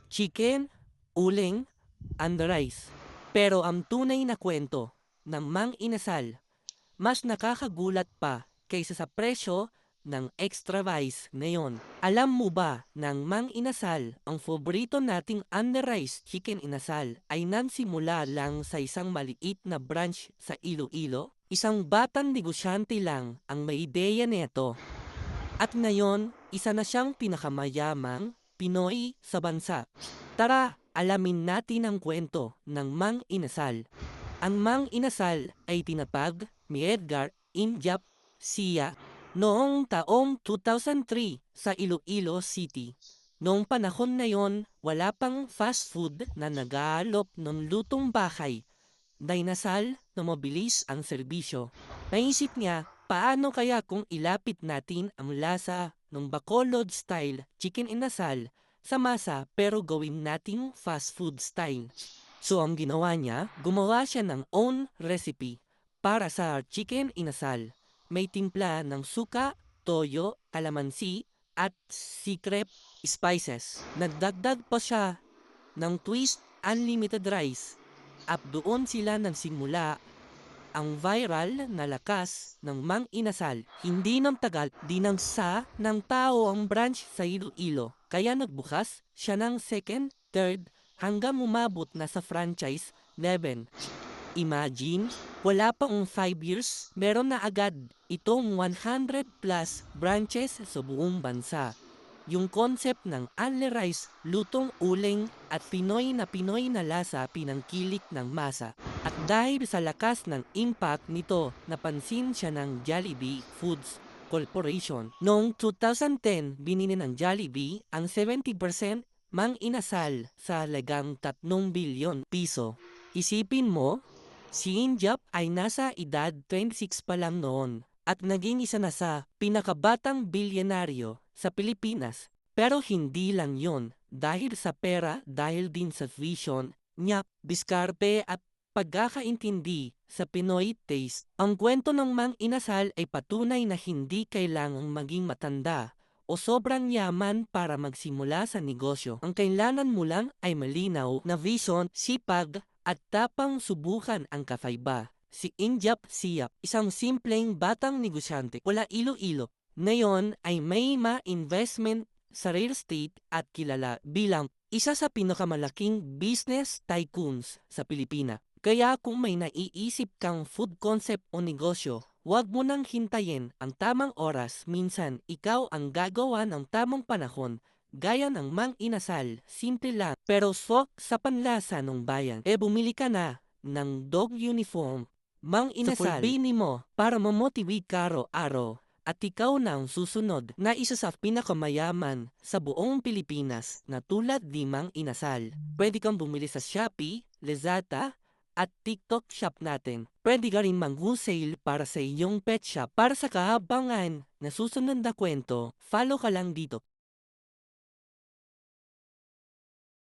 chicken, uling, and rice. Pero ang tunay na kwento ng Mang Inasal, mas nakakagulat pa kaysa sa presyo ng extra rice ngayon. Alam mo ba ng Mang Inasal, ang paborito nating under rice chicken inasal ay nagsimula lang sa isang maliit na branch sa Iloilo? Isang batang negosyante lang ang may ideya nito. At ngayon, isa na siyang pinakamayamang Pinoy sa bansa. Tara, alamin natin ang kwento ng Mang Inasal. Ang Mang Inasal ay tinatag ni Edgar Injap Sia noong taong 2003 sa Iloilo City. Noong panahon na yon, wala pang fast food na nag-aalok ng lutong bahay. Dinasal na mabilis ang serbisyo. Naisip niya, paano kaya kung ilapit natin ang lasa ng Bacolod-style chicken inasal sa masa pero gawin nating fast food style? So ang ginawa niya, gumawa siya ng own recipe para sa chicken inasal. May timpla ng suka, toyo, kalamansi, at secret spices. Nagdagdag pa siya ng twist unlimited rice. At doon sila nagsimula ang viral na lakas ng Mang Inasal. Hindi nang tagal, dinangsa ng tao ang branch sa Iloilo. Kaya nagbukas siya ng second, third, hanggang umabot na sa franchise 11. Imagine, wala pang 5 years, meron na agad itong 100 plus branches sa buong bansa. Yung concept ng Unli Rice, lutong uling at Pinoy na lasa pinangkilik ng masa. At dahil sa lakas ng impact nito, napansin siya ng Jollibee Foods Corporation. Noong 2010, binili ng Jollibee ang 70% Mang Inasal sa halagang 3 bilyon piso. Isipin mo, si Injap ay nasa edad 26 pa lang noon at naging isa na sa pinakabatang bilyonaryo sa Pilipinas. Pero hindi lang yon, dahil sa pera, dahil din sa vision niya, diskarte at pagkakaintindi sa Pinoy taste. Ang kwento ng Mang Inasal ay patunay na hindi kailangang maging matanda o sobrang yaman para magsimula sa negosyo. Ang kailangan mo lang ay malinaw na vision, sipag at tapang subukan ang kakaiba. Si Injap Siap, isang simpleng batang negosyante, wala Iloilo. Ngayon ay may ma-investment sa real estate at kilala bilang isa sa pinakamalaking business tycoons sa Pilipinas. Kaya kung may naiisip kang food concept o negosyo, huwag mo nang hintayin ang tamang oras. Minsan, ikaw ang gagawa ng tamang panahon. Gaya ng Mang Inasal, simple lang pero swak sa panlasa ng bayan. Bumili ka na ng dog uniform, Mang Inasal, sabihin mo para mamotivate ka araw-araw at ikaw na ang susunod na isa sa pinakamayaman sa buong Pilipinas na tulad ni Mang Inasal. Pwede kang bumili sa Shopee, Lazada, at TikTok shop natin. Pwede ka rin mag-wholesale para sa iyong pet shop. Para sa kahabangan na susunod na kwento, follow ka lang dito.